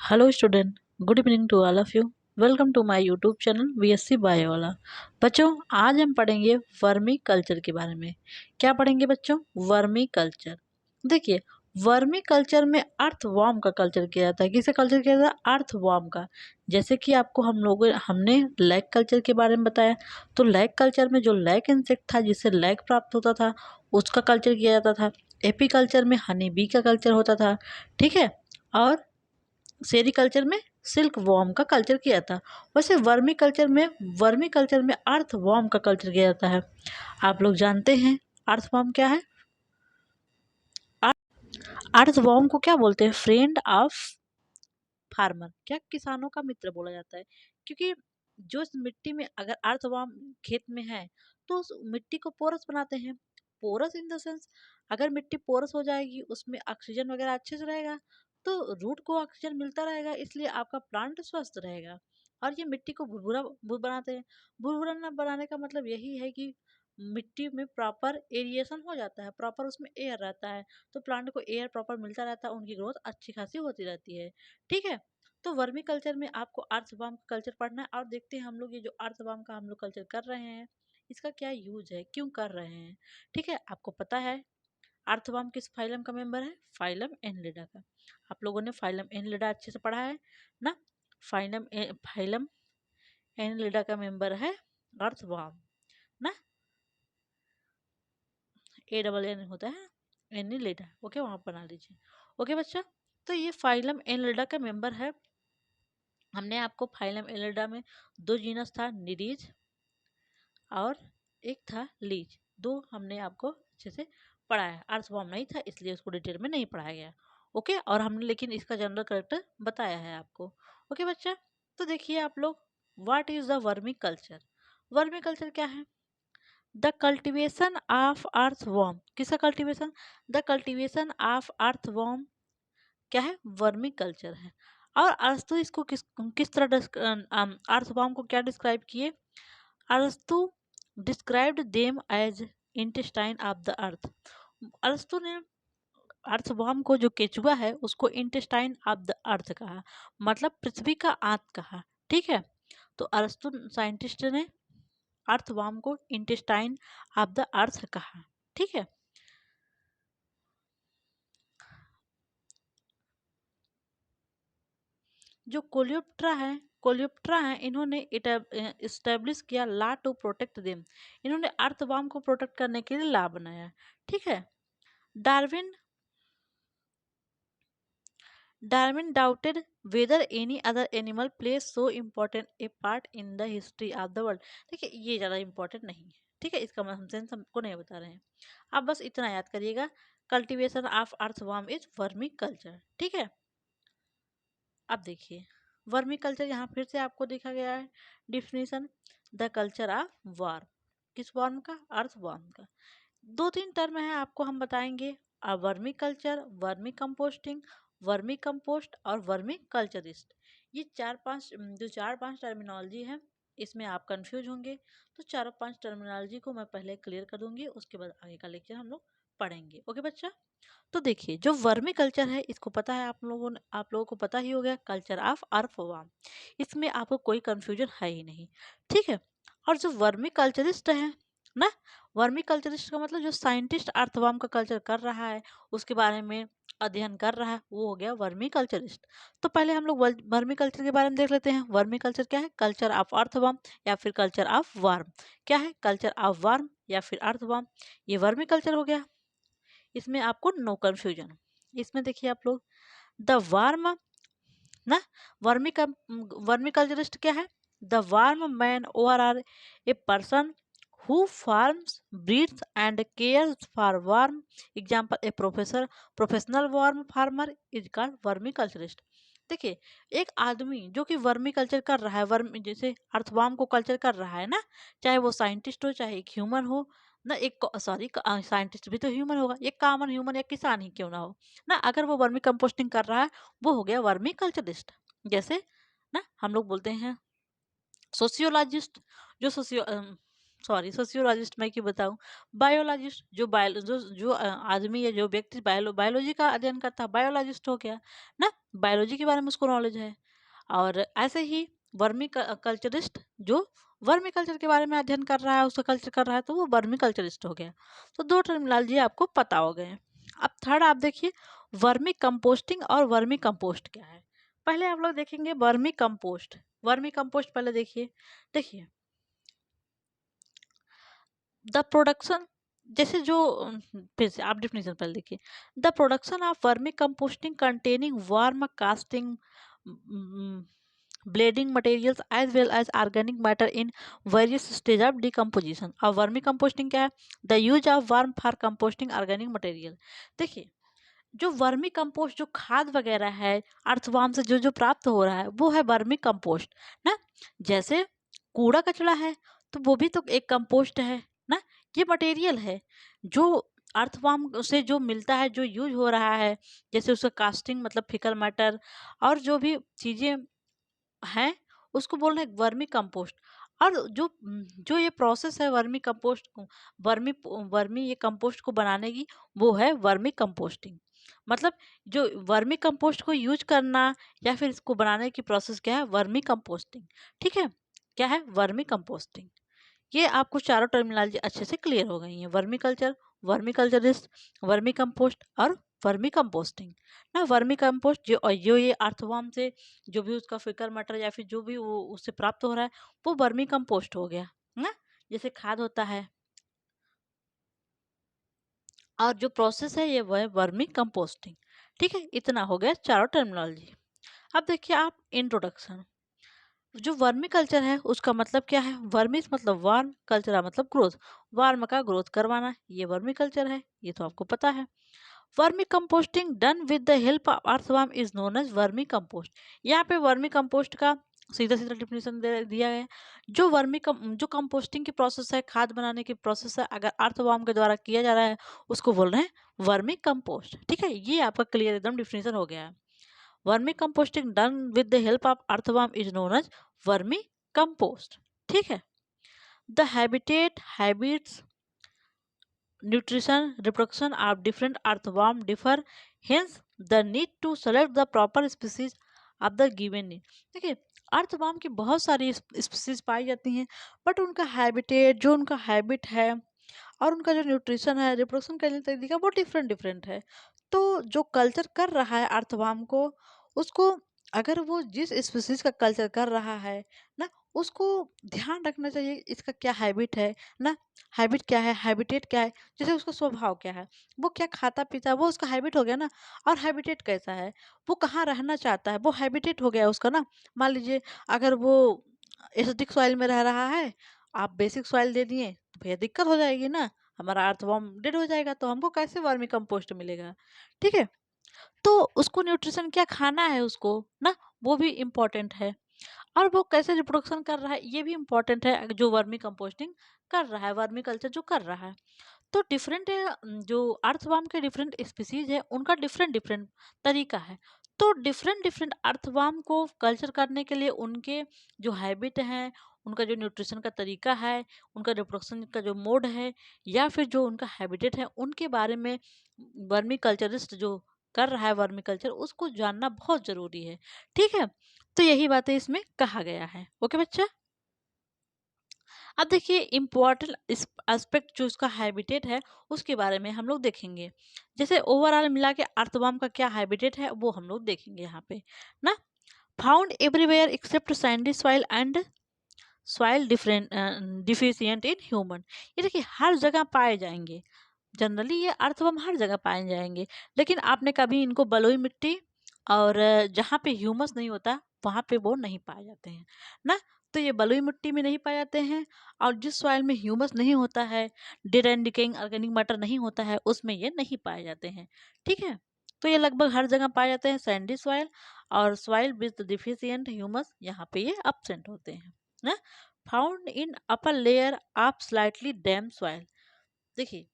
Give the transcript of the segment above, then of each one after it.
Hello student, good evening to all of you. Welcome to my YouTube channel BSc bio वाला। बच्चों, आज हम पढ़ेंगे वर्मी कल्चर के बारे में। क्या पढ़ेंगे बच्चों? Vermi culture. देखिए, वर्मी कल्चर में अर्थवॉर्म का कल्चर किया जाता है। किसका कल्चर किया जाता है? अर्थवॉर्म का। जैसे कि आपको हमने लैग कल्चर के बारे में बताया, तो लैग कल्चर में जो लैग इंसेक्ट था जिससे लैग प्राप्त होता था उसका कल्चर किया जाता था। एपी कल्चर में हनी बी का कल्चर होता था, ठीक है। और सेरीकल्चर में सिल्क वॉर्म का कल्चर किया था। वैसे वर्मी कल्चर में अर्थ वॉर्म का कल्चर किया जाता है। आप लोग जानते हैं अर्थ वॉर्म क्या है? अर्थ वॉर्म को क्या बोलते हैं? फ्रेंड ऑफ फार्मर, क्या किसानों का मित्र बोला जाता है। क्योंकि जो इस मिट्टी में अगर अर्थवर्म खेत में है तो उस मिट्टी को पोरस बनाते हैं। पोरस इन द सेंस, अगर मिट्टी पोरस हो जाएगी उसमें ऑक्सीजन वगैरह अच्छे से रहेगा तो रूट को ऑक्सीजन मिलता रहेगा, इसलिए आपका प्लांट स्वस्थ रहेगा। और ये मिट्टी को भुरभुरा बनाते हैं। भुरभुरा बनाने का मतलब यही है कि मिट्टी में प्रॉपर एरिएशन हो जाता है, प्रॉपर उसमें एयर रहता है, तो प्लांट को एयर प्रॉपर मिलता रहता है, उनकी ग्रोथ अच्छी खासी होती रहती है, ठीक है। तो वर्मी कल्चर में आपको अर्थवर्म का कल्चर पढ़ना है। और देखते हैं हम लोग ये जो अर्थवर्म का हम लोग कल्चर कर रहे हैं इसका क्या यूज है, क्यों कर रहे हैं, ठीक है। आपको पता है अर्थवर्म किस फाइलम का मेंबर है? फाइलम एनलिडा का। आप लोगों ने फाइलम एनलिडा अच्छे से पढ़ा है ना? फाइलम एनलिडा का मेंबर है अर्थवर्म ना। ANN होता है, एनलिडा। ओके, वहां बना लीजिए। ओके बच्चा, तो ये फाइलम एनलिडा का मेंबर है। हमने आपको फाइलम एनलिडा में दो जीनस था, निरीज और एक था लीज। दो हमने आपको अच्छे से पढ़ाया। अर्थवॉर्म नहीं था इसलिए उसको डिटेल में नहीं पढ़ाया गया। ओके, और हमने लेकिन इसका जनरल करेक्टर बताया है आपको। ओके बच्चा, तो देखिए आप लोग, what is the vermiculture? Vermiculture क्या है? The cultivation of earthworm. किसका cultivation? The cultivation of earthworm क्या है? वर्मी कल्चर है। और अरस्तु इसको किस किस तरह अर्थवॉर्म को क्या डिस्क्राइब किए? अरस्तु described them as intestine of the earth. अरस्तु ने अर्थवर्म को, जो केचुआ है, उसको इंटेस्टाइन ऑफ द अर्थ कहा, मतलब पृथ्वी का आंत कहा, ठीक है। तो अरस्तु साइंटिस्ट ने अर्थवर्म को इंटेस्टाइन ऑफ द अर्थ कहा, ठीक है। जो कोलियोप्ट्रा है, इन्होंने इस्टेब्लिश किया लॉ टू प्रोटेक्ट देम। इन्होंने अर्थवर्म को प्रोटेक्ट करने के लिए लॉ बनाया, ठीक है। Darwin Darwin doubted whether any other animal plays so important a part in the history of the world। देखिए, ये ज़्यादा इम्पोर्टेंट नहीं है, ठीक है। इसका हम सेंस हमको नहीं बता रहे हैं। आप बस इतना याद करिएगा, cultivation of earthworm is vermi culture, ठीक है। अब देखिए, वर्मी कल्चर यहाँ फिर से आपको देखा गया है definition, the culture of worm. किस वर्म का? अर्थवर्म का। दो तीन टर्म है आपको हम बताएंगे, vermi culture, vermi composting, vermi compost और वर्मी कल्चरिस्ट। ये चार पांच टर्मिनोलॉजी है, इसमें आप कंफ्यूज होंगे, तो चारों पांच टर्मिनोलॉजी को मैं पहले क्लियर कर दूंगी, उसके बाद आगे का लेक्चर हम लोग पढ़ेंगे। ओके बच्चा, तो देखिए, जो वर्मी कल्चर है इसको पता है आप लोगों को पता ही हो गया, कल्चर ऑफ अर्थवर्म। इसमें आपको कोई कंफ्यूजन है ही नहीं, ठीक है। और जो वर्मी कल्चरिस्ट है ना, वर्मी कल्चरिस्ट का मतलब जो साइंटिस्ट अर्थवर्म का कल्चर कर रहा है, उसके बारे में अध्ययन कर रहा है, वो हो गया वर्मी कल्चरिस्ट। तो पहले हम लोग वर्मी कल्चर के बारे में देख लेते हैं। वर्मी कल्चर क्या है? कल्चर ऑफ अर्थवर्म या फिर कल्चर ऑफ वर्म। क्या है? कल्चर ऑफ वर्म या फिर अर्थवर्म, ये वर्मी कल्चर हो गया। इसमें आपको नो कंफ्यूजन। इसमें देखिए आप लोग, द वर्म ना, वर्मी कल्चरिस्ट क्या है? The worm man over are a person who farms, breeds and cares for worm. Example, a professional worm farmer is called vermiculturist। देखिए, एक आदमी जो कि वर्मी कल्चर कर रहा है, वर्म जैसे अर्थवर्म को कल्चर कर रहा है ना, चाहे वो साइंटिस्ट हो चाहे एक ह्यूमन हो ना, एक सॉरी साइंटिस्ट भी तो ह्यूमन होगा, एक कॉमन ह्यूमन या किसान ही क्यों ना हो ना, अगर वो वर्मी कंपोस्टिंग कर रहा है वो हो गया वर्मी कल्चरिस्ट। जैसे ना हम लोग बोलते हैं सोशियोलॉजिस्ट, जो सॉरी सोशियोलॉजिस्ट मैं क्यों बताऊं, बायोलॉजिस्ट जो बायो जो आदमी या जो व्यक्ति बायोलॉजी का अध्ययन करता है बायोलॉजिस्ट हो गया ना, बायोलॉजी के बारे में उसको नॉलेज है। और ऐसे ही वर्मी कल्चरिस्ट जो वर्मी कल्चर के बारे में अध्ययन कर रहा है, उसका कल्चर कर रहा है, तो वो वर्मी कल्चरिस्ट हो गया। तो दो टर्मिनोलॉजी आपको पता हो गए। अब थर्ड आप देखिए वर्मी कंपोस्टिंग और वर्मी कंपोस्ट क्या है। पहले आप लोग देखेंगे वर्मी कंपोस्ट। वर्मी कंपोस्ट पहले देखिए। देखिए द प्रोडक्शन, जैसे जो फिर से आप डिफिनेशन पहले देखिए। The production of vermi composting containing warm casting bleeding materials as well as organic matter in various stage of decomposition। अब वर्मी कंपोस्टिंग क्या है, the use of worm for composting organic material. देखिए जो vermi compost जो खाद वगैरह है अर्थवाम से जो जो प्राप्त हो रहा है वो है वर्मी कंपोस्ट ना। जैसे कूड़ा कचरा है तो वो भी तो एक कंपोस्ट है ना, ये मटेरियल है जो अर्थवाम से जो मिलता है, जो यूज हो रहा है। जैसे उसका कास्टिंग मतलब फिकल मैटर और जो भी चीजें हैं उसको बोल रहे हैं वर्मी कंपोस्ट। और जो ये प्रोसेस है वर्मी कंपोस्ट को वर्मी वर्मी ये कंपोस्ट को बनाने की वो है वर्मी कंपोस्टिंग। मतलब जो वर्मी कंपोस्ट को यूज करना या फिर इसको बनाने की प्रोसेस क्या है, वर्मी कंपोस्टिंग। ठीक है, क्या है वर्मी कंपोस्टिंग। ये आपको चारों टर्मिनोलॉजी अच्छे से क्लियर हो गई है, vermiculture, vermiculturist, vermicompost और वर्मी कंपोस्टिंग ना। वर्मी कंपोस्ट जो ये अर्थवर्म से जो भी उसका फिकर मटर या फिर जो भी वो उससे प्राप्त हो रहा है वो वर्मी कंपोस्ट हो गया ना, जैसे खाद होता है। और जो प्रोसेस है ये वो है वर्मी कंपोस्टिंग। ठीक है, इतना हो गया चारों टर्मिनोलॉजी। अब देखिए आप इंट्रोडक्शन। जो वर्मी कल्चर है उसका मतलब क्या है, वर्मिस मतलब वार्म, कल्चर मतलब ग्रोथ, वार्म का ग्रोथ करवाना, ये वर्मी कल्चर है, ये तो आपको पता है। Vermicomposting done with the help of earthworm is known as vermicompost. यहाँ पे वर्मी कंपोस्ट का सीधा सीधा डिफिनेशन दिया गया है। जो कंपोस्टिंग की प्रोसेस है, खाद बनाने की प्रोसेस है, अगर अर्थवर्म के द्वारा किया जा रहा है उसको बोल रहे हैं वर्मी कंपोस्ट। ठीक है, ये आपका क्लियर एकदम डिफिनेशन हो गया है। Vermicomposting done with the help of earthworm is known as vermicompost. ठीक है, the habits nutrition reproduction of different earthworm differ, hence the need to select the proper species of the given need। देखिए earthworm की बहुत सारी species पाई जाती हैं, but उनका habitat जो उनका हैबिट है और उनका जो न्यूट्रिशन है, रिप्रोडक्शन करने का तरीका वो डिफरेंट डिफरेंट है। तो जो कल्चर कर रहा है अर्थवाम को, उसको अगर वो जिस स्पीसीज का कल्चर कर रहा है ना, उसको ध्यान रखना चाहिए इसका क्या हैबिट है ना। हैबिट क्या है, हैबिटेट क्या है, जैसे उसका स्वभाव क्या है, वो क्या खाता पीता है, वो उसका हैबिट हो गया ना। और हैबिटेट कैसा है, वो कहाँ रहना चाहता है, वो हैबिटेट हो गया उसका ना। मान लीजिए अगर वो एसिडिक सॉइल में रह रहा है, आप बेसिक सॉइल दे दिए तो भैया दिक्कत हो जाएगी ना, हमारा अर्थवर्म डेड हो जाएगा, तो हमको कैसे वर्मी कंपोस्ट मिलेगा। ठीक है, तो उसको न्यूट्रिशन क्या खाना है उसको ना, वो भी इम्पोर्टेंट है। और वो कैसे रिप्रोडक्शन कर रहा है ये भी इम्पोर्टेंट है, जो वर्मी कंपोस्टिंग कर रहा है, वर्मी कल्चर जो कर रहा है। तो डिफरेंट जो अर्थवर्म के डिफरेंट स्पीसीज है उनका डिफरेंट डिफरेंट तरीका है। तो डिफरेंट डिफरेंट अर्थवर्म को कल्चर करने के लिए उनके जो हैबिट हैं, उनका जो न्यूट्रिशन का तरीका है, उनका रिप्रोडक्शन का जो मोड है या फिर जो उनका हैबिटेट है, उनके बारे में वर्मी कल्चरिस्ट जो कर रहा है वर्मी कल्चर उसको जानना बहुत जरूरी है। ठीक है, तो यही बातें इसमें कहा गया है। ओके बच्चा, अब देखिए इम्पोर्टेंट एस्पेक्ट जो उसका हैबिटेट है उसके बारे में हम लोग देखेंगे। जैसे ओवरऑल मिला के अर्थवर्म का क्या हैबिटेट है वो हम लोग देखेंगे यहाँ पे ना। Found everywhere except sandy soil and soil different deficient in human. ये देखिए हर जगह पाए जाएंगे, जनरली ये अर्थवर्म हर जगह पाए जाएंगे। लेकिन आपने कभी इनको बलुई मिट्टी और जहाँ पे ह्यूमस नहीं होता वहाँ पे वो नहीं पाए जाते हैं ना। तो ये बलुई मिट्टी में नहीं पाए जाते हैं, और जिस सॉइल में ह्यूमस नहीं होता है, dead and decaying organic matter नहीं होता है, उसमें ये नहीं पाए जाते हैं। ठीक है, तो ये लगभग हर जगह पाए जाते हैं सैंडी सॉइल, और सॉइल विद डिफिशिएंट ह्यूमस यहाँ पे ये absent होते हैं ना। Found in upper layer of slightly dam soil. देखिए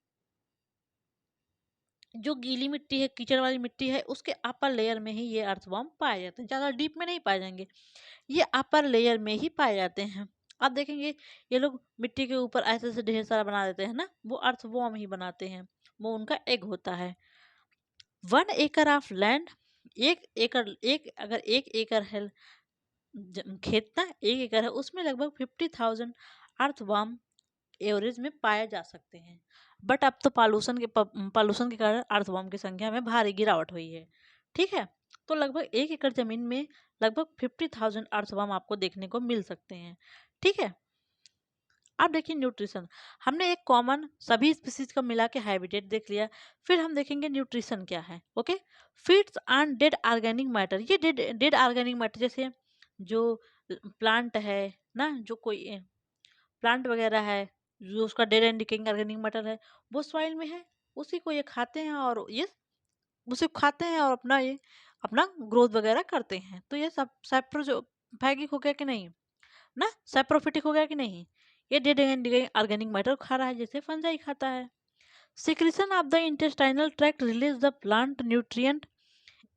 जो गीली मिट्टी है, कीचड़ वाली मिट्टी है, उसके अपर लेयर में ही ये अर्थवर्म पाए जाते हैं, ज़्यादा डीप में नहीं पाए जाएंगे, ये अपर लेयर में ही पाए जाते हैं। आप देखेंगे ये लोग मिट्टी के ऊपर ऐसे ऐसे ढेर सारा बना देते हैं ना, वो अर्थवॉर्म ही बनाते हैं, वो उनका एग होता है। 1 एकड़ ऑफ लैंड, अगर 1 एकड़ है खेत ना, 1 एकड़ है, उसमें लगभग 50,000 अर्थवर्म एवरेज में पाए जा सकते हैं। बट अब तो पॉल्यूशन के कारण अर्थवर्म की संख्या में भारी गिरावट हुई है। ठीक है, तो लगभग 1 एकड़ जमीन में लगभग 50,000 अर्थवर्म आपको देखने को मिल सकते हैं। ठीक है, अब देखिए न्यूट्रिशन। हमने एक कॉमन सभी स्पीसीज का मिला के हैबिटेट देख लिया, फिर हम देखेंगे न्यूट्रिशन क्या है। Okay, feeds on dead organic matter. ये डेड ऑर्गेनिक मैटर जैसे जो प्लांट है ना, जो कोई प्लांट वगैरह है, जो उसका dead and decaying organic matter है, वो सॉइल में है, उसी को ये खाते हैं और ये उसे खाते हैं और अपना ग्रोथ वगैरह करते हैं। तो ये सब सैप्रो जो फैगिक हो गया कि नहीं ना, सैप्रोफिटिक हो गया कि नहीं, ये dead and decaying organic matter खा रहा है जैसे फंजाई खाता है। Secretion of the intestinal tract release the plant nutrient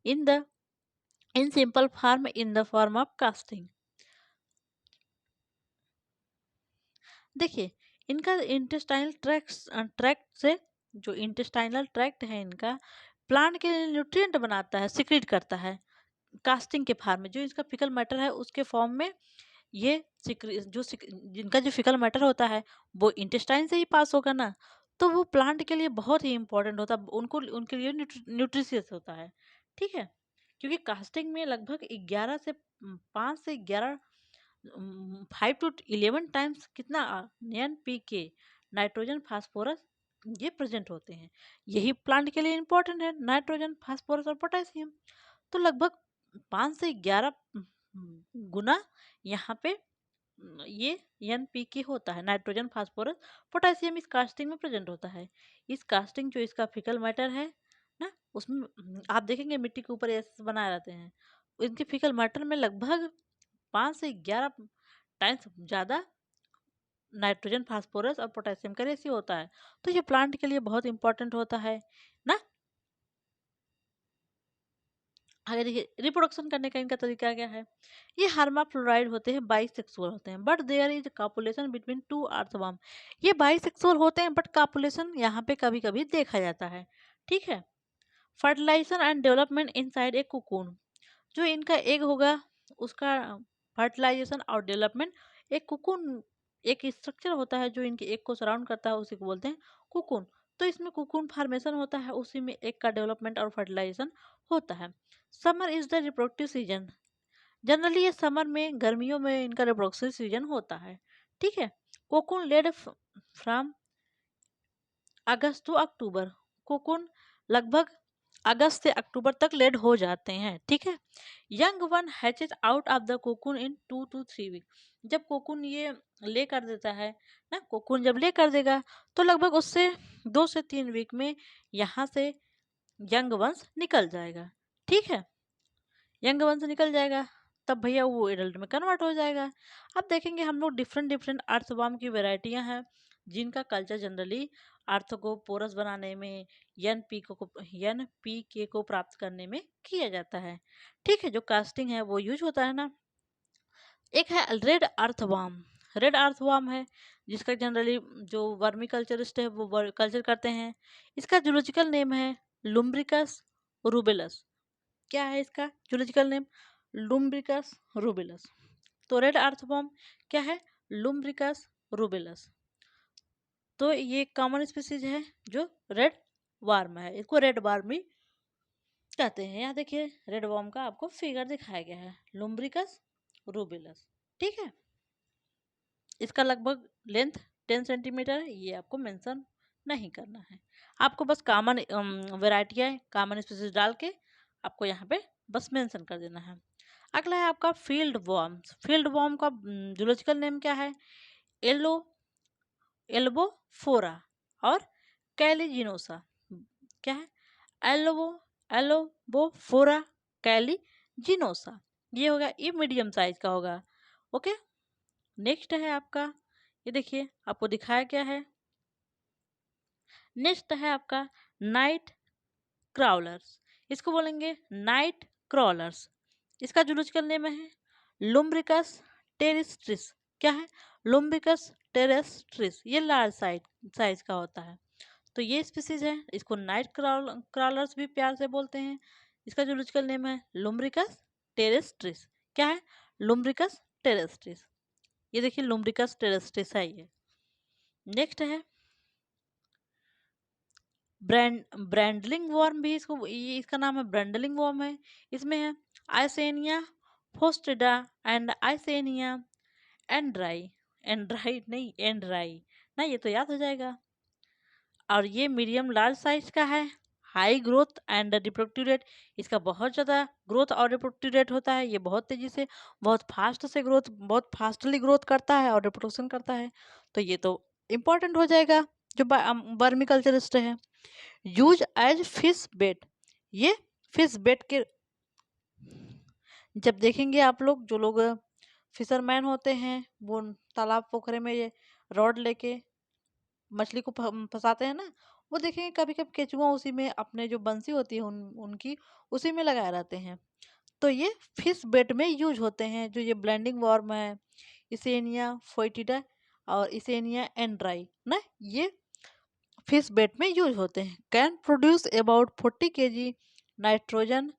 in the in simple form in the form of casting. देखिए इनका इंटेस्टाइनल ट्रैक्ट से, जो इंटेस्टाइनल ट्रैक्ट है इनका प्लांट के लिए न्यूट्रिएंट बनाता है, सिक्रीट करता है कास्टिंग के फॉर्म में। जो इसका फिकल मैटर है उसके फॉर्म में ये जिनका जो फिकल मैटर होता है वो इंटेस्टाइन से ही पास होगा ना, तो वो प्लांट के लिए बहुत ही इंपॉर्टेंट होता है, उनको उनके लिए न्यूट्रिशियस होता है। ठीक है, क्योंकि कास्टिंग में लगभग 11 से 5 से 11 5 to 11 टाइम्स कितना NPK, नाइट्रोजन फास्फोरस, ये प्रेजेंट होते हैं। यही प्लांट के लिए इंपॉर्टेंट है, नाइट्रोजन फास्फोरस और पोटेशियम। तो लगभग 5 से 11 गुना यहाँ पे ये NPK होता है, नाइट्रोजन फास्फोरस पोटेशियम, इस कास्टिंग में प्रेजेंट होता है। इस कास्टिंग जो इसका फिकल मैटर है ना, उसमें आप देखेंगे मिट्टी के ऊपर ऐसे बनाए रहते हैं, इनके फिकल मैटर में लगभग 5 से 11 टाइम्स ज़्यादा नाइट्रोजन फास्फोरस और पोटेशियम का रेशियो होता है। तो ये प्लांट के लिए बहुत इंपॉर्टेंट होता है ना। आगे देखिए रिप्रोडक्शन करने का इनका तरीका क्या है। ये हार्माफ्लोराइड होते हैं, बाइसेक्सुअल होते हैं, but there is copulation between 2 earthworm. ये बाइसेक्सुअल होते हैं बट कॉपुलेशन यहाँ पे कभी कभी देखा जाता है। ठीक है, fertilisation and development inside a cocoon. जो इनका एग होगा उसका फर्टिलाइजेशन और डेवलपमेंट, एक कुकून, एक स्ट्रक्चर होता है जो इनके एग को सराउंड करता है, उसी को बोलते हैं कुकून। तो इसमें कुकून फॉर्मेशन होता है, उसी में एग का डेवलपमेंट और फर्टिलाइजेशन होता है। Summer is the reproductive season. Generally ये समर में, गर्मियों में इनका रिप्रोडक्टिव सीजन होता है। ठीक है, cocoon laid from August to October. Cocoon लगभग अगस्त से अक्टूबर तक लेड हो जाते हैं। ठीक है, young one hatches out of the cocoon in 2 to 3 week. जब कोकून ये ले कर देता है ना, कोकून जब ले कर देगा तो लगभग उससे 2 से 3 वीक में यहाँ से यंग वंश निकल जाएगा। ठीक है, यंग वन से निकल जाएगा तब भैया वो एडल्ट में कन्वर्ट हो जाएगा। अब देखेंगे हम लोग डिफरेंट डिफरेंट अर्थवर्म की वेराइटियां हैं जिनका कल्चर जनरली अर्थ को पोरस बनाने में, NPK को प्राप्त करने में किया जाता है। ठीक है, जो कास्टिंग है वो यूज होता है ना। एक है रेड अर्थवर्म। रेड अर्थवर्म है जिसका जनरली जो वर्मी कल्चरिस्ट है वो कल्चर करते हैं। इसका जूलॉजिकल नेम है लुम्ब्रिकस रूबेलस। क्या है इसका जूलॉजिकल नेम? लुम्ब्रिकस रूबिलस। तो रेड अर्थवर्म क्या है? लुम्ब्रिकस रूबिलस। तो ये कॉमन स्पीसीज है जो रेड वार्म है, इसको रेड वार्म भी कहते हैं। यहाँ देखिए रेड वार्म का आपको फिगर दिखाया गया है, लुम्ब्रिकस रूबिलस। ठीक है, इसका लगभग लेंथ 10 सेंटीमीटर है, ये आपको मेंशन नहीं करना है। आपको बस कॉमन वेराइटियाँ कॉमन स्पीसीज डाल के आपको यहाँ पे बस मेंशन कर देना है। अगला है आपका फील्ड वॉर्म्स। फील्ड वॉर्म का जूलॉजिकल नेम क्या है? एलो एल्बोफोरा और कैलीजिनोसा। क्या है? एल्बो एल्बोफोरा कैलीजिनोसा। ये होगा, ये मीडियम साइज का होगा। ओके, नेक्स्ट है आपका, ये देखिए आपको दिखाया क्या है। नेक्स्ट है आपका नाइट क्राउलर्स। इसको बोलेंगे नाइट क्रॉलर्स। इसका जूलॉजिकल नेम है लुम्ब्रिकस टेरिस्ट्रिस। क्या है? लुम्बिकस टेरेस्ट्रिस ये लार्ज साइज का होता है। तो ये स्पीसीज है, इसको नाइट क्रॉलर्स भी प्यार से बोलते हैं। इसका जूलॉजिकल नेम है लुम्ब्रिकस टेरेस्ट्रिस। क्या है? Lumbricus terrestris. ये देखिए लुम्ब्रिकस टेरेस्ट्रिस है ये। नेक्स्ट है ब्रैंडलिंग वर्म भी इसका नाम है ब्रैंडलिंग वर्म है। इसमें है आइसेनिया फोस्टिडा एंड आइसेनिया एंड्राई नहीं एंड्राई ना, ये तो याद हो जाएगा। और ये मीडियम लार्ज साइज का है। High growth and reproductive rate, इसका बहुत ज़्यादा ग्रोथ और रिप्रोडक्टिव रेट होता है। ये बहुत तेज़ी से बहुत फास्टली ग्रोथ करता है और रिप्रोडक्शन करता है। तो ये तो इम्पोर्टेंट हो जाएगा जो वर्मी कल्चरिस्ट है। यूज एज फिश बेट, ये फिश बेट के जब देखेंगे आप लोग, जो लोग फिशरमैन होते हैं वो तालाब पोखरे में ये रॉड लेके मछली को फंसाते हैं ना, वो देखेंगे कभी कभी केचुआ उसी में अपने जो बंसी होती है उनकी उसी में लगाए रहते हैं। तो ये फिश बेट में यूज होते हैं। जो ये ब्लेंडिंग वर्म है इसेनिया फोइटिडा और इसेनिया एंड्राई ना, ये फिश बेट में यूज होते हैं। Can produce about 40 kg nitrogen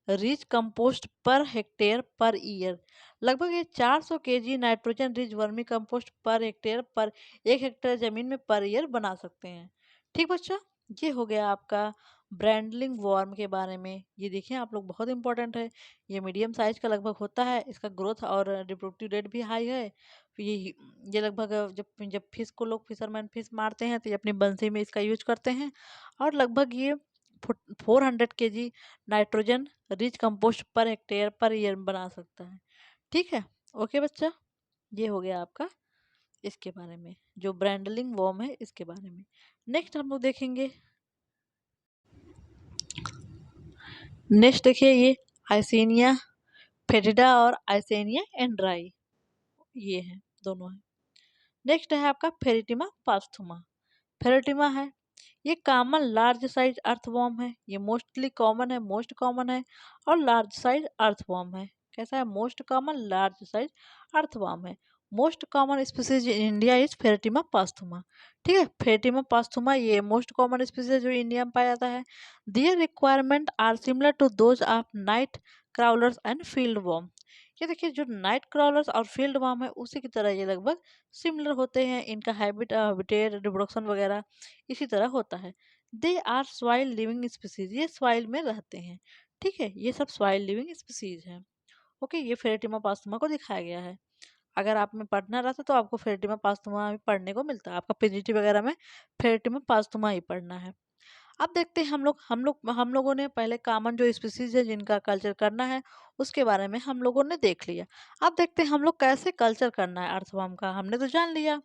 rich compost per hectare per year. लगभग ये 400 kg nitrogen rich vermi compost per hectare पर 1 हेक्टेयर जमीन में पर ईयर बना सकते हैं। ठीक बच्चा, ये हो गया आपका ब्रैंडलिंग वर्म के बारे में। ये देखिए आप लोग, बहुत इंपॉर्टेंट है। ये मीडियम साइज का लगभग होता है। इसका ग्रोथ और रिप्रोडक्टिव रेट भी हाई है। ये लगभग जब जब फिश को लोग फिशरमैन फिश मारते हैं तो ये अपनी बंसी में इसका यूज करते हैं। और लगभग ये 400 kg nitrogen rich compost per hectare per year बना सकता है। ठीक है, ओके बच्चा, ये हो गया आपका इसके बारे में, जो ब्रैंडलिंग वर्म है इसके बारे में। नेक्स्ट हम लोग देखेंगे, नेक्स्ट देखिए ये आइसेनिया फेटिडा और आइसेनिया एंड्राई, ये है दोनों है। नेक्स्ट है आपका फेरिटिमा पास्थुमा। फेरिटिमा है, ये कॉमन लार्ज साइज अर्थवॉर्म है। ये मोस्ट कॉमन है और लार्ज साइज अर्थवॉर्म है। कैसा है? Most common large size earthworm है। Most common species in India is Pheretima posthuma. ठीक है, फेरेटिमा पास्थुमा ये मोस्ट कॉमन स्पीसीज जो इंडिया में पाया जाता है। Their requirement are similar to those of night crawlers and field worm. ये देखिए जो नाइट क्राउलर्स और फील्ड वॉर्म है उसी की तरह ये लगभग सिमिलर होते हैं। इनका हैबिटेट रिप्रोडक्शन वगैरह इसी तरह होता है। They are soil living species, ये सॉइल में रहते हैं। ठीक है, ये सब सॉइल लिविंग स्पीसीज हैं। ओके, ये फेरेटिमा पास्थुमा को दिखाया गया है। अगर आप में पढ़ना रहता तो आपको फेरेटिमा पास्थुमा भी पढ़ने को मिलता है। आपका पीजीटी वगैरह में फेरेटिमा पास्थुमा ही पढ़ना है। अब देखते हैं हम लोगों ने पहले कॉमन जो स्पीसीज है जिनका कल्चर करना है उसके बारे में हम लोगों ने देख लिया। अब देखते हैं हम लोग कैसे कल्चर करना है अर्थवर्म का। हमने तो जान लिया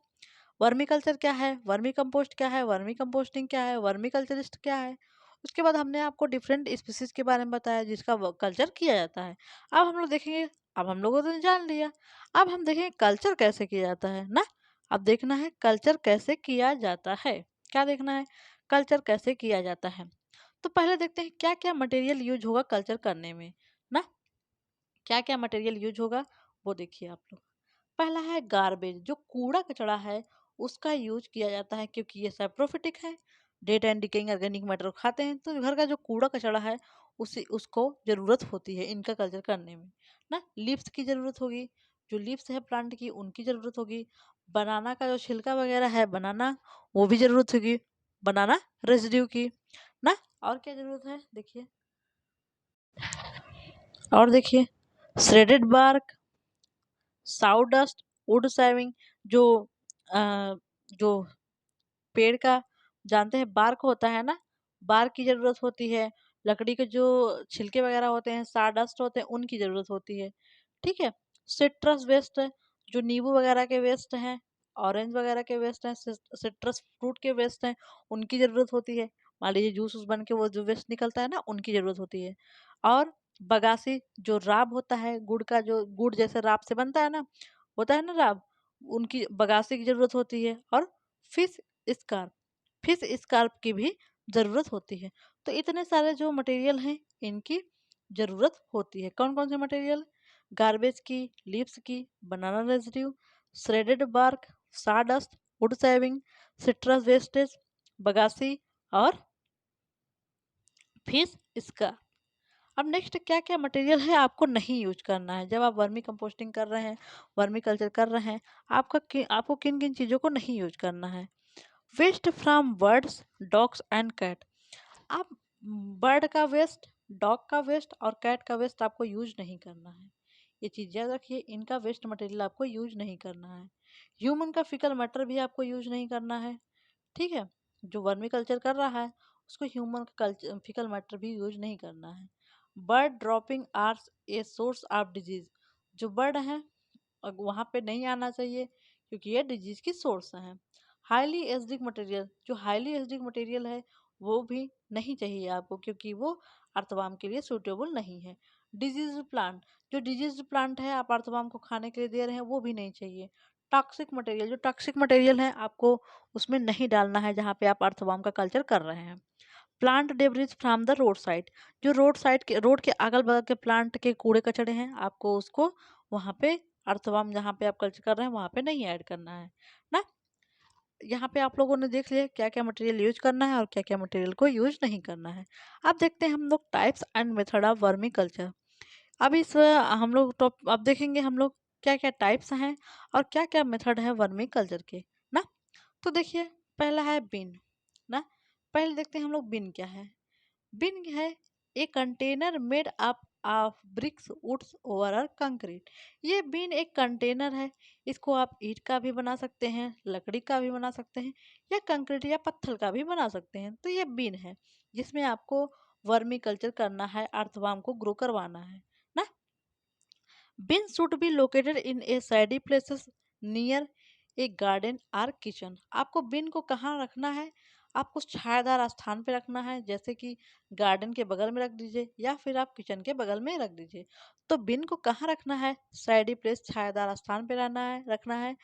वर्मी कल्चर क्या है, वर्मी कंपोस्ट क्या है, वर्मी कंपोस्टिंग क्या है, वर्मी कल्चरिस्ट क्या है। उसके बाद हमने आपको डिफरेंट स्पीसीज के बारे में बताया जिसका कल्चर किया जाता है। अब हम लोग देखेंगे, अब हम लोगों ने जान लिया, अब हम देखेंगे कल्चर कैसे किया जाता है ना। अब देखना है कल्चर कैसे किया जाता है। क्या देखना है? कल्चर कैसे किया जाता है। तो पहले देखते हैं क्या क्या मटेरियल यूज होगा कल्चर करने में ना। क्या क्या मटेरियल यूज होगा वो देखिए आप लोग। पहला है गार्बेज, जो कूड़ा कचरा है उसका यूज किया जाता है क्योंकि ये सैप्रोफिटिक है, dead and decaying organic matter खाते हैं। तो घर का जो कूड़ा कचरा है उसी उसको जरूरत होती है इनका कल्चर करने में ना। लीव्स की जरूरत होगी, जो लीव्स है प्लांट की उनकी जरूरत होगी। बनाना का जो छिलका वगैरह है बनाना, वो भी जरूरत होगी, बनाना रेजिड्यू की ना। और क्या जरूरत है देखिए, और देखिए श्रेडेड बार्क, साउडस्ट, वुड सेविंग, जो अ, जो पेड़ का जानते हैं बार्क होता है ना, बार्क की जरूरत होती है। लकड़ी के जो छिलके वगैरह होते हैं साडस्ट होते हैं उनकी जरूरत होती है। ठीक है, सिट्रस वेस्ट है, जो नींबू वगैरह के वेस्ट हैं, ऑरेंज वगैरह के वेस्ट हैं, सिट्रस फ्रूट के वेस्ट हैं, उनकी जरूरत होती है। मान लीजिए जूस बन के वो जो वेस्ट निकलता है ना उनकी जरूरत होती है। और बगासी, जो राब होता है गुड़ का, जो गुड़ जैसे राब से बनता है ना, होता है ना राब, उनकी बगासी की जरूरत होती है। और फिश स्कार्प, फिश स्कार्प की भी ज़रूरत होती है। तो इतने सारे जो मटेरियल हैं इनकी ज़रूरत होती है। कौन कौन से मटेरियल? गार्बेज की, लीव्स की, banana residue, shredded bark, sawdust, wood shaving, citrus wastage, bagasse और फिश इसका। अब नेक्स्ट क्या क्या मटेरियल है आपको नहीं यूज करना है जब आप वर्मी कंपोस्टिंग कर रहे हैं, वर्मी कल्चर कर रहे हैं। आपको किन किन चीज़ों को नहीं यूज करना है। Waste from birds, dogs and cat. आप बर्ड का वेस्ट, डॉग का वेस्ट और कैट का वेस्ट आपको यूज नहीं करना है। ये चीज़ याद रखिए, इनका वेस्ट मटेरियल आपको यूज नहीं करना है। ह्यूमन का फिकल मैटर भी आपको यूज नहीं करना है। ठीक है, जो वर्मी कल्चर कर रहा है उसको ह्यूमन कल्चर फिकल मैटर भी यूज नहीं करना है। Bird dropping are a source of disease. जो बर्ड हैं वहाँ पे नहीं आना चाहिए क्योंकि ये डिजीज की सोर्स है। हाईली एसिडिक मटेरियल, जो हाईली एसिडिक मटेरियल है वो भी नहीं चाहिए आपको क्योंकि वो अर्थवाम के लिए सूटेबल नहीं है। डिजीज प्लांट, जो डिजीज प्लांट है आप अर्थवाम को खाने के लिए दे रहे हैं वो भी नहीं चाहिए। टॉक्सिक मटेरियल, जो टॉक्सिक मटेरियल है आपको उसमें नहीं डालना है जहाँ पे आप अर्थवाम का कल्चर कर रहे हैं। Plant debris from the road side, जो रोड के अगल बगल के प्लांट के कूड़े कचड़े हैं आपको उसको वहाँ पे अर्थवाम जहाँ पे आप कल्चर कर रहे हैं वहाँ पे नहीं ऐड करना है ना। यहाँ पे आप लोगों ने देख लिया क्या क्या मटेरियल यूज करना है और क्या क्या मटेरियल को यूज नहीं करना है। अब देखते हैं हम लोग types and method of vermi culture. अब इस हम लोग टॉप अब देखेंगे हम लोग क्या क्या टाइप्स हैं और क्या क्या मेथड है वर्मी कल्चर के ना। तो देखिए पहला है बिन ना। पहले देखते हैं हम लोग बिन क्या है। बिन है a container made up of bricks, woods और कंक्रीट। ये बिन एक कंटेनर है। इसको आप ईंट का भी बना सकते हैं, लकड़ी का भी बना सकते हैं या कंक्रीट या पत्थर का भी बना सकते हैं। तो ये बिन है जिसमें आपको वर्मी कल्चर करना है, अर्थवार्म को ग्रो करवाना है ना। Bin should be located in a shady places near a garden or kitchen। आपको बिन को कहाँ रखना है, आपको छायादार स्थान पे रखना है जैसे कि गार्डन के बगल में रख दीजिए या फिर आप किचन के बगल में रख दीजिए। तो बिन को कहाँ रखना है, शैडी प्लेस छायादार स्थान पे रखना है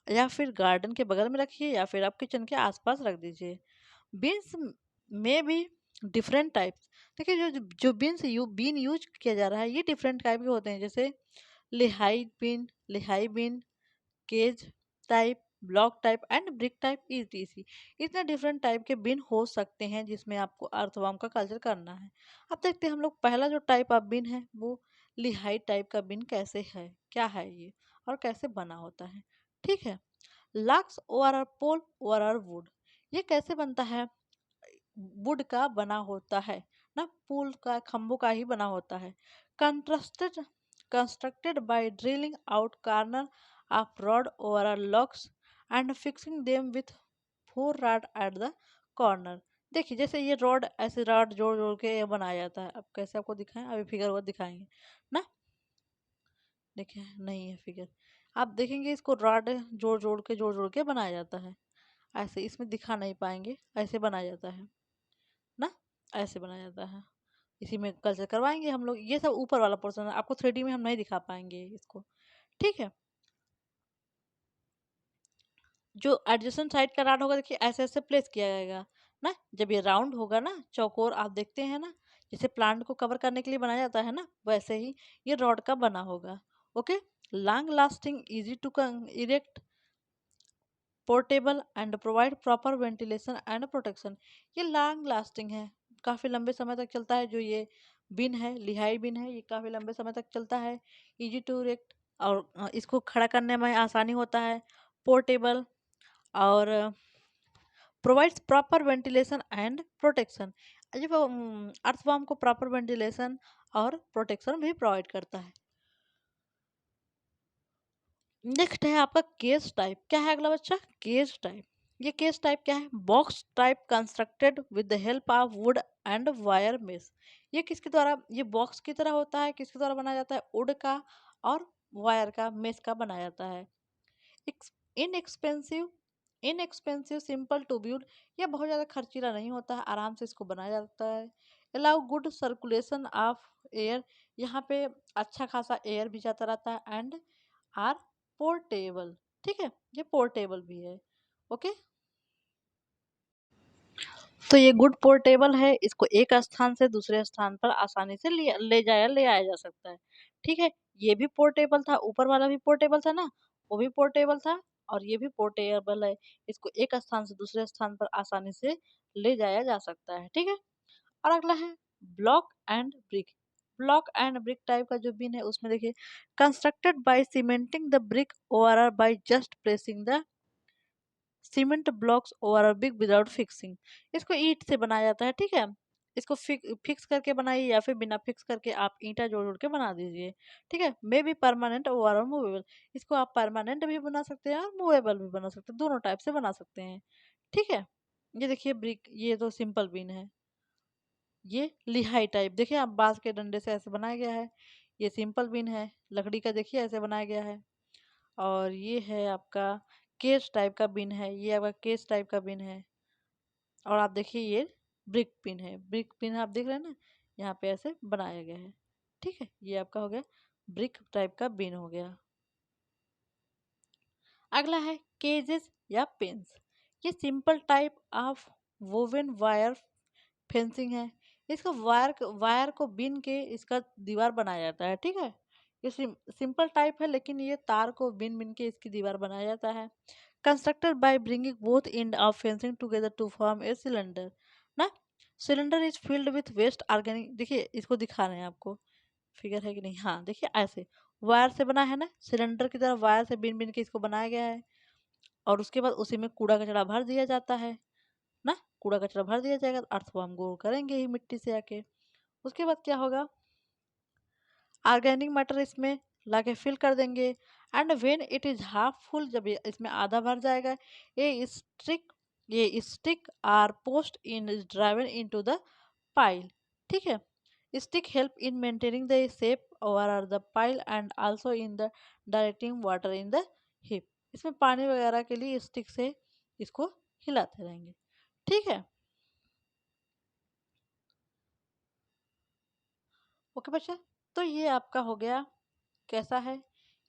या फिर गार्डन के बगल में रखिए या फिर आप किचन के आसपास रख दीजिए। बीन्स में भी डिफरेंट टाइप्स। देखिए जो बीन यूज किया जा रहा है ये डिफरेंट टाइप के होते हैं जैसे लिहाई bin, cage type, block type and brick type etc. इतने डिफरेंट टाइप के बिन हो सकते हैं जिसमें आपको अर्थवर्म का कल्चर करना है। अब देखते हैं हम लोग पहला जो टाइप ऑफ बिन है वो लिहाई टाइप का बिन कैसे है, क्या है ये और कैसे बना होता है। ठीक है, logs or pole or wood. ये कैसे बनता है, वुड का बना होता है ना, पुल का खंभों का ही बना होता है। Contrasted constructed by drilling out corner of rod over locks and fixing them with four rod at the corner. देखिए जैसे ये रॉड ऐसे रॉड जोड़ जोड़ के ये बनाया जाता है। अब कैसे आपको दिखाएं, अभी फिगर वो दिखाएंगे ना। देखिए नहीं है फिगर, आप देखेंगे इसको रॉड जोड़ जोड़ के बनाया जाता है। ऐसे इसमें दिखा नहीं पाएंगे, ऐसे बनाया जाता है ना, ऐसे बनाया जाता है। इसी में कल्चर करवाएंगे हम लोग। ये सब ऊपर वाला पोर्शन है, आपको 3D में हम नहीं दिखा पाएंगे इसको। ठीक है, जो एडजेसेंट साइड का राउंड होगा देखिए ऐसे ऐसे प्लेस किया जाएगा ना। जब ये राउंड होगा ना चौकोर, आप देखते हैं ना जैसे प्लांट को कवर करने के लिए बनाया जाता है ना वैसे ही ये रॉड का बना होगा। Okay, long lasting, easy to erect, portable and provide proper ventilation and protection. ये लॉन्ग लास्टिंग है, काफ़ी लंबे समय तक चलता है। जो ये बिन है, लिहाई बिन है, ये काफ़ी लंबे समय तक चलता है। इजी टू इरेक्ट और इसको खड़ा करने में आसानी होता है। पोर्टेबल और provides proper ventilation and protection. ये अर्थवर्म को प्रॉपर वेंटिलेशन और प्रोटेक्शन भी प्रोवाइड करता है। नेक्स्ट है आपका केज टाइप। क्या है अगला बच्चा, केज टाइप। ये केज टाइप क्या है, box type constructed with the help of would and wire mess. ये किसके द्वारा, ये बॉक्स की तरह होता है, किसके द्वारा बनाया जाता है, वुड का और वायर का मेस का बनाया जाता है। Inexpensive inexpensive simple to build. ये बहुत ज़्यादा खर्चीला नहीं होता है, आराम से इसको बनाया जाता है। Allow good circulation of air, यहाँ पे अच्छा खासा एयर भी जाता रहता है। एंड आर पोर्टेबल, ठीक है, ये पोर्टेबल भी है। ओके, तो ये गुड पोर्टेबल है, इसको एक स्थान से दूसरे स्थान पर आसानी से ले आया जा सकता है। ठीक है, ये भी पोर्टेबल था, ऊपर वाला भी पोर्टेबल था ना, वो भी पोर्टेबल था और ये भी पोर्टेबल है। इसको एक स्थान से दूसरे स्थान पर आसानी से ले जाया जा सकता है, ठीक है। और अगला है block and brick. Block and brick type का जो बिन है उसमें देखिए, constructed by cementing the brick और by just pressing the cement blocks over big without fixing. इसको ईंट से बनाया जाता है, ठीक है। इसको फिक्स करके बनाइए या फिर बिना फिक्स करके आप ईंटा जोड़ जोड़ के बना दीजिए, ठीक है। मे बी परमानेंट ओवर और मूवेबल। इसको आप परमानेंट भी बना सकते हैं और मूवेबल भी बना सकते हैं, दोनों टाइप से बना सकते हैं, ठीक है। ये देखिए ब्रिक, ये तो सिंपल बीन है। ये लिहाई टाइप देखिए आप, बांस के डंडे से ऐसे बनाया गया है। ये सिंपल बीन है, लकड़ी का देखिए ऐसे बनाया गया है। और ये है आपका केस टाइप का बिन है, ये आपका केस टाइप का बिन है। और आप देखिए ये ब्रिक पिन है, ब्रिक पिन आप देख रहे हैं ना, यहाँ पे ऐसे बनाया गया है, ठीक है। ये आपका हो गया ब्रिक टाइप का बिन हो गया। अगला है केजेस या पेन्स। ये simple type of woven wire fencing है। इसको वायर को बीन के इसका दीवार बनाया जाता है, ठीक है। ये सिंपल टाइप है लेकिन ये तार को बीन बीन के इसकी दीवार बनाया जाता है। Constructed by bringing both end of fencing together to form a cylinder ना। Cylinder is filled with waste organic, देखिए इसको दिखा रहे हैं आपको, फिगर है कि नहीं, हाँ देखिए ऐसे वायर से बना है ना, सिलेंडर की तरह वायर से बीन बीन के इसको बनाया गया है। और उसके बाद उसी में कूड़ा कचरा भर दिया जाता है ना। कूड़ा कचरा भर दिया जाएगा तो अर्थवर्म ग्रो करेंगे ही मिट्टी से आके। उसके बाद क्या होगा, ऑर्गेनिक मैटर इसमें लाके फिल कर देंगे। And when it is half full, जब ये इसमें आधा भर जाएगा, ये स्टिक ये stick R post in driven into the pile, ठीक है। Stick help in maintaining the shape over the pile and also in the directing water in the hip. इसमें पानी वगैरह के लिए स्टिक से इसको हिलाते रहेंगे, ठीक है। ओके बच्चा, तो ये आपका हो गया कैसा है,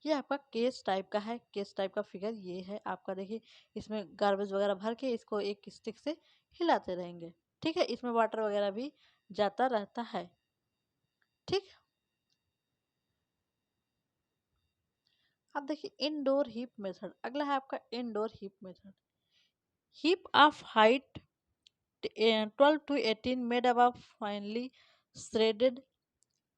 ये आपका केस टाइप का है। केस टाइप का फिगर ये है आपका, देखिए इसमें गार्बेज वगैरह भर के इसको एक स्टिक से हिलाते रहेंगे, ठीक है। इसमें वाटर वगैरह भी जाता रहता है, ठीक। अब देखिए इनडोर हीप मेथड, अगला है आपका indoor heap method. Heap of height 12 to 18 made up of finally shredded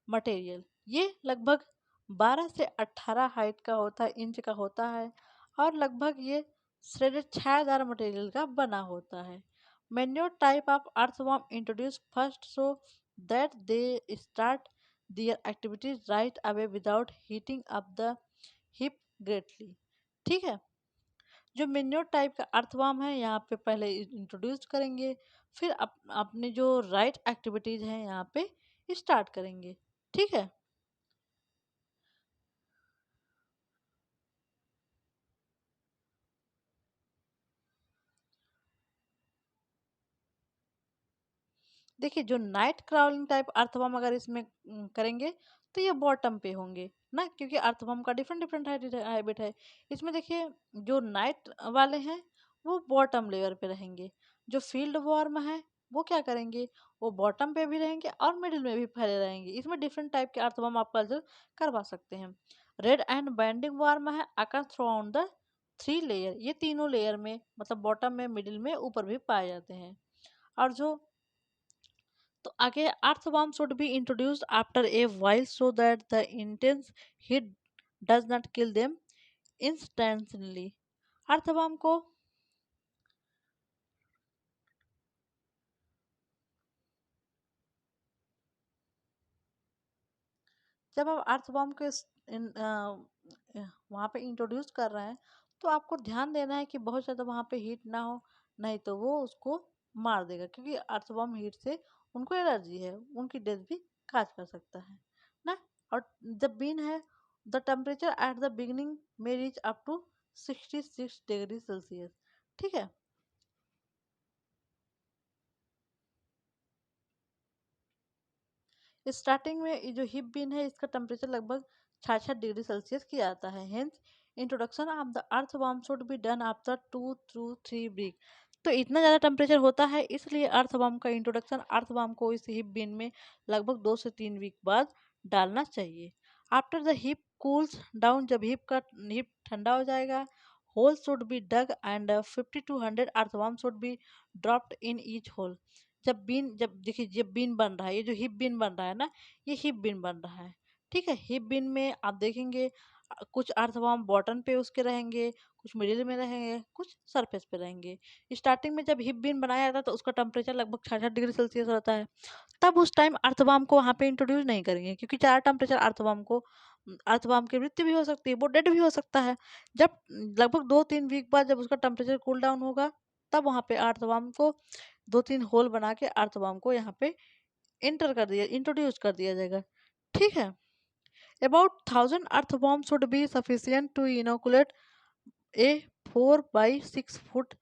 material. ये लगभग 12 से 18 हाइट का होता है, इंच का होता है। और लगभग ये श्रेडेड छायादार मटेरियल का बना होता है। Manure type of earthworm introduce first so that they start their activities right away without heating up the heap greatly, ठीक है। जो मैन्योर टाइप का अर्थवर्म है यहाँ पे पहले इंट्रोड्यूस करेंगे, फिर अपने जो राइट एक्टिविटीज हैं यहाँ पे स्टार्ट करेंगे, ठीक है। देखिए जो नाइट क्राउलिंग टाइप अर्थवर्म अगर इसमें करेंगे तो ये बॉटम पे होंगे ना, क्योंकि अर्थवर्म का डिफरेंट डिफरेंट हैबिट है। इसमें देखिए जो नाइट वाले हैं वो बॉटम लेयर पे रहेंगे। जो फील्ड वॉर्म है वो क्या करेंगे, वो बॉटम पे भी रहेंगे और मिडिल में भी फैले रहेंगे। इसमें डिफरेंट टाइप के अर्थवर्म आप कल्चर करवा सकते हैं। रेड एंड बैंडिंग वॉर्म है आकर थ्रू ऑन द 3 लेयर, ये तीनों लेयर में मतलब बॉटम में, मिडिल में, ऊपर भी पाए जाते हैं। और जो तो आगे earthworm should be introduced after a while so that the intense heat does not kill them instantly। earthworm को जब आप अर्थवर्म को वहाँ पे इंट्रोड्यूस कर रहे हैं तो आपको ध्यान देना है कि बहुत ज़्यादा वहाँ पे हीट ना हो, नहीं तो वो उसको मार देगा, क्योंकि अर्थवर्म हीट से उनको एलर्जी है, उनकी डेथ भी काज कर सकता है ना। और जब बीन है, the temperature at the beginning में reach up to 66 degree Celsius, ठीक है। स्टार्टिंग में ये जो हिप बीन है इसका टेम्परेचर लगभग 66 डिग्री सेल्सियस किया जाता है। Hence introduction of the earthworm should be done after 2 to 3 week. तो इतना ज़्यादा टेम्परेचर होता है इसलिए अर्थवर्म का इंट्रोडक्शन अर्थवर्म को इस हिप बीन में लगभग 2 से 3 वीक बाद डालना चाहिए। After the heap cools down, जब हिप ठंडा हो जाएगा, hole should be dug and 50 to 100 earthworm should be dropped in each hole. जब देखिए जब बीन बन रहा है, ये जो हिप बीन बन रहा है ना, ये हिप बीन बन रहा है। ठीक है, हिप बीन में आप देखेंगे कुछ अर्थवर्म बॉटम पे उसके रहेंगे, कुछ मिडिल में रहेंगे, कुछ सरफेस पे रहेंगे। स्टार्टिंग में जब हिप बीन बनाया जाता है तो उसका टेम्परेचर लगभग 66 डिग्री सेल्सियस रहता है। तब उस टाइम अर्थवर्म को वहाँ पे इंट्रोड्यूस नहीं करेंगे, क्योंकि ज़्यादा टेम्परेचर अर्थवर्म की मृत्यु भी हो सकती है, वो डेड भी हो सकता है। जब लगभग 2-3 वीक बाद जब उसका टेम्परेचर कूल डाउन होगा, तब वहाँ पे अर्थवर्म को 2-3 होल बना के अर्थवर्म को यहाँ पे इंट्रोड्यूस कर दिया जाएगा। ठीक है, about 1000 earthworms should be sufficient to inoculate A 4 by 6 foot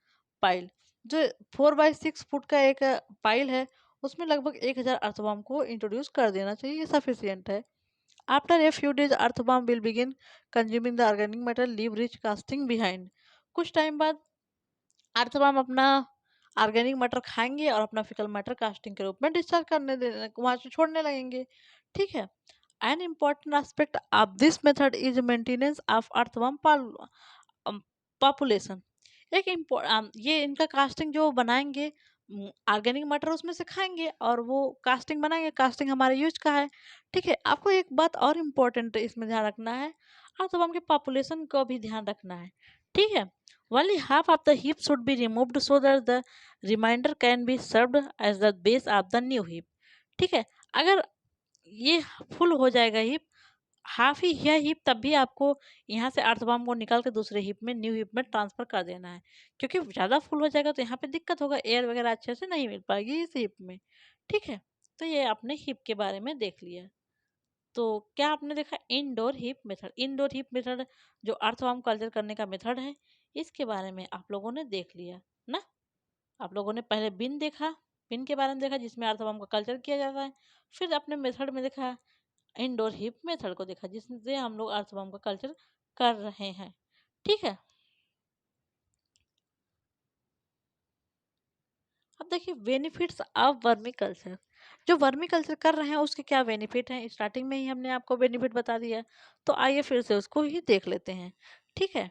pile. जो 4 by 6 फुट का एक पाइल है, उसमें लगभग 1000 अर्थवर्म को इंट्रोड्यूस कर देना चाहिए, ये सफिशियंट है। After a few days earthworm will begin consuming the organic matter leave rich casting behind. कुछ टाइम बाद अर्थवर्म अपना ऑर्गेनिक मैटर खाएंगे और अपना फिकल मैटर कास्टिंग के रूप में डिस्चार्ज करने दे वहाँ से छोड़ने लगेंगे। ठीक है, an important aspect of this method is maintenance of earthworm population. ये इनका कास्टिंग जो बनाएंगे, ऑर्गेनिक मटर उसमें से खाएंगे और वो कास्टिंग बनाएंगे, कास्टिंग हमारे यूज का है। ठीक है, आपको एक बात और इम्पोर्टेंट इसमें ध्यान रखना है, अर्थवर्म के पॉपुलेशन को भी ध्यान रखना है। ठीक है, only half of the heap should be removed so that the remainder can be served as the base of the new heap। ठीक है, अगर ये फुल हो जाएगा हिप, हाफ ही है हिप, तब भी आपको यहाँ से अर्थवर्म को निकाल के दूसरे हिप में न्यू हिप में ट्रांसफर कर देना है, क्योंकि ज़्यादा फुल हो जाएगा तो यहाँ पे दिक्कत होगा, एयर वगैरह अच्छे से नहीं मिल पाएगी इस हिप में। ठीक है, तो ये आपने हिप के बारे में देख लिया। तो क्या आपने देखा indoor hip method. Indoor hip method जो अर्थवर्म कल्चर करने का मेथड है, इसके बारे में आप लोगों ने देख लिया ना। आप लोगों ने पहले बिन देखा, बिन के बारे में देखा जिसमें अर्थवर्म का कल्चर किया जाता है, फिर अपने मेथड में देखा इंडोर हिप मेथड को देखा जिससे हम लोग अर्थवर्म का कल्चर कर रहे हैं। ठीक है, अब देखिए बेनिफिट्स ऑफ वर्मी कल्चर। जो वर्मी कल्चर कर रहे हैं उसके क्या बेनिफिट हैं, स्टार्टिंग में ही हमने आपको बेनिफिट बता दिया, तो आइए फिर से उसको ही देख लेते हैं। ठीक है,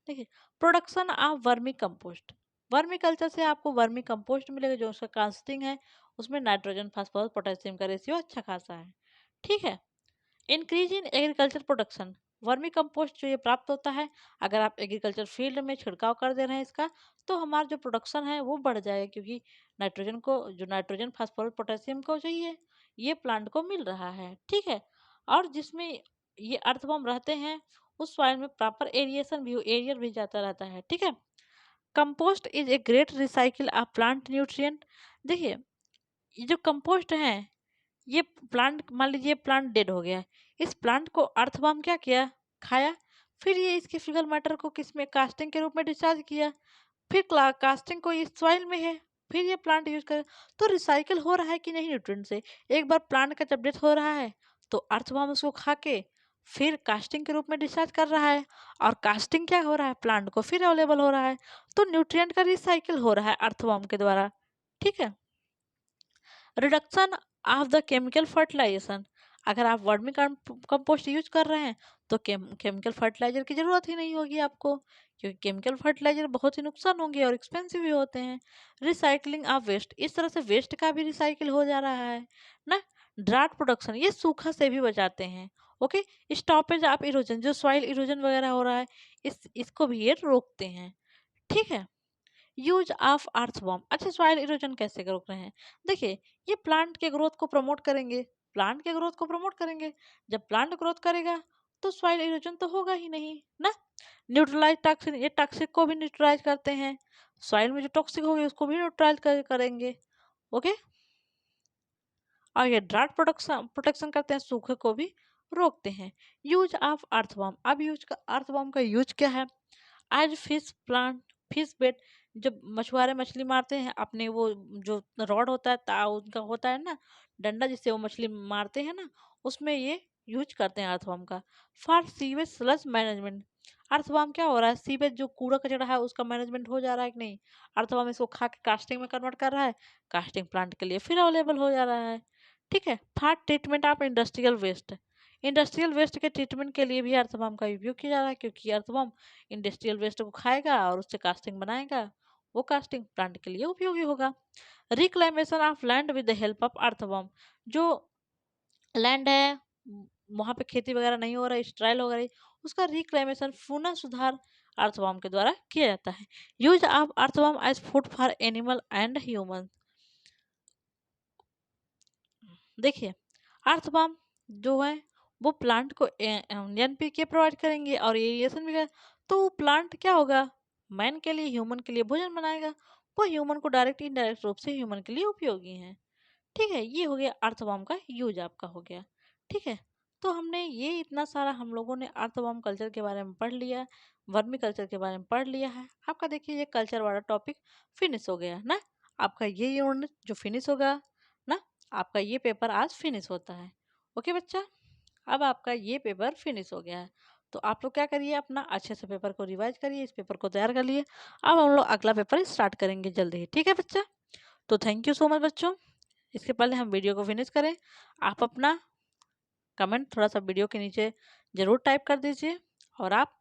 देखिए production of vermi compost. Vermi culture से आपको वर्मी कंपोस्ट मिलेगा, जो उसका कास्टिंग है उसमें नाइट्रोजन फास्फोरस पोटेशियम का रेशियो अच्छा खासा है। ठीक है, increase in agriculture production. Vermi compost जो ये प्राप्त होता है, अगर आप एग्रीकल्चर फील्ड में छिड़काव कर दे रहे हैं इसका, तो हमारा जो प्रोडक्शन है वो बढ़ जाएगा, क्योंकि नाइट्रोजन फास्फोरस पोटेशियम को चाहिए, ये प्लांट को मिल रहा है। ठीक है, और जिसमें ये अर्थवर्म रहते हैं उस सॉइल में प्रॉपर एरियर भी जाता रहता है। ठीक है, compost is a great recycle of plant nutrient. देखिए ये जो कंपोस्ट है, ये प्लांट, मान लीजिए प्लांट डेड हो गया, इस प्लांट को अर्थवर्म क्या किया, खाया, फिर ये इसके फिकल मैटर को किस में कास्टिंग के रूप में डिस्चार्ज किया, फिर कास्टिंग को इस सॉइल में है, फिर ये प्लांट यूज करे, तो रिसाइकिल हो रहा है कि नहीं न्यूट्रिएंट से। एक बार प्लांट का जब डेथ हो रहा है तो अर्थवर्म उसको खा के फिर कास्टिंग के रूप में डिस्चार्ज कर रहा है, और कास्टिंग क्या हो रहा है, प्लांट को फिर अवेलेबल हो रहा है, तो न्यूट्रिएंट का रिसाइकिल हो रहा है अर्थवर्म के द्वारा। ठीक है, reduction of the chemical fertilization. अगर आप वर्मी कंपोस्ट यूज कर रहे हैं तो केमिकल फर्टिलाइजर की ज़रूरत ही नहीं होगी आपको, क्योंकि केमिकल फर्टिलाइजर बहुत ही नुकसान होंगे और एक्सपेंसिव भी होते हैं। रिसाइकलिंग ऑफ वेस्ट, इस तरह से वेस्ट का भी रिसाइकिल हो जा रहा है ना। ड्राट प्रोडक्शन, ये सूखा से भी बचाते हैं। ओके, स्टॉपेज ऑफ इरोजन, जो सॉइल इरोजन वगैरह हो रहा है इसको भी ये रोकते हैं। ठीक है, यूज ऑफ अर्थवर्म। अच्छा, सॉइल इरोजन कैसे रोक रहे हैं, देखिए ये प्लांट के ग्रोथ को प्रमोट करेंगे, प्लांट के ग्रोथ को प्रमोट करेंगे, जब प्लांट ग्रोथ करेगा तो सॉइल इरोजन तो होगा ही नहीं ना। न्यूट्रलाइज टॉक्सिन, ये टॉक्सिक को भी न्यूट्रलाइज करते हैं, सॉइल में जो टॉक्सिक होगी उसको भी न्यूट्रलाइज करेंगे। ओके, और ये ड्राउट प्रोटेक्शन प्रोटेक्शन करते हैं, सूखे को भी रोकते हैं। यूज ऑफ अर्थवर्म, अब अर्थवर्म का यूज क्या है, एज फिश प्लांट, फिश बेट। जब मछुआरे मछली मारते हैं अपने वो जो रॉड होता है, उनका होता है ना डंडा, जिससे वो मछली मारते हैं ना, उसमें ये यूज करते हैं अर्थवर्म का। For sewage sludge management, earthworm क्या हो रहा है, सीवेज जो कूड़ा कचरा है उसका मैनेजमेंट हो जा रहा है कि नहीं, अर्थवर्म इसको खा के कास्टिंग में कन्वर्ट कर रहा है, कास्टिंग प्लांट के लिए फिर अवेलेबल हो जा रहा है। ठीक है। Third, treatment of industrial waste. Industrial waste के ट्रीटमेंट के लिए भी अर्थवॉर्म का उपयोग किया जा रहा है, क्योंकि अर्थवॉर्म इंडस्ट्रियल वेस्ट को खाएगा और उससे कास्टिंग बनाएगा, वो कास्टिंग प्लांट के लिए उपयोगी होगा। Reclamation of land with the help of earthworm. जो लैंड है वहाँ पे खेती वगैरह नहीं हो रहा है, स्ट्राइल हो रही, उसका रिक्लेमेशन पुनः सुधार अर्थवॉर्म के द्वारा किया जाता है। Use of earthworm as food for animal and human. देखिए, अर्थवॉर्म जो है वो प्लांट को एनपीके प्रोवाइड करेंगे और एरिएशन भी तो प्लांट क्या होगा, मैन के लिए, ह्यूमन के लिए भोजन बनाएगा। वो ह्यूमन को डायरेक्ट इनडायरेक्ट रूप से ह्यूमन के लिए उपयोगी है। ठीक है, ये हो गया अर्थवॉर्म का यूज आपका हो गया। ठीक है, तो हमने ये इतना सारा हम लोगों ने अर्थवॉर्म कल्चर के बारे में पढ़ लिया, वर्मी कल्चर के बारे में पढ़ लिया है। आपका देखिए ये कल्चर वाला टॉपिक फिनिश हो गया ना। आपका ये यूनिट जो फिनिश होगा ना, आपका ये पेपर आज फिनिश होता है। ओके बच्चा, अब आपका ये पेपर फिनिश हो गया है। तो आप लोग क्या करिए, अपना अच्छे से पेपर को रिवाइज करिए, इस पेपर को तैयार कर लिए। अब हम लोग अगला पेपर स्टार्ट करेंगे जल्दी ही। ठीक है बच्चा, तो थैंक यू सो मच बच्चों। इसके पहले हम वीडियो को फिनिश करें, आप अपना कमेंट थोड़ा सा वीडियो के नीचे जरूर टाइप कर दीजिए। और आप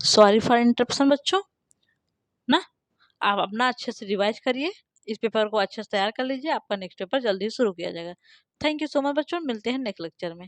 सॉरी फॉर इंटरप्शन बच्चों ना, आप अपना अच्छे से रिवाइज करिए, इस पेपर को अच्छे से तैयार कर लीजिए। आपका नेक्स्ट पेपर जल्दी शुरू किया जाएगा। थैंक यू सो मच बच्चों, मिलते हैं नेक्स्ट लेक्चर में।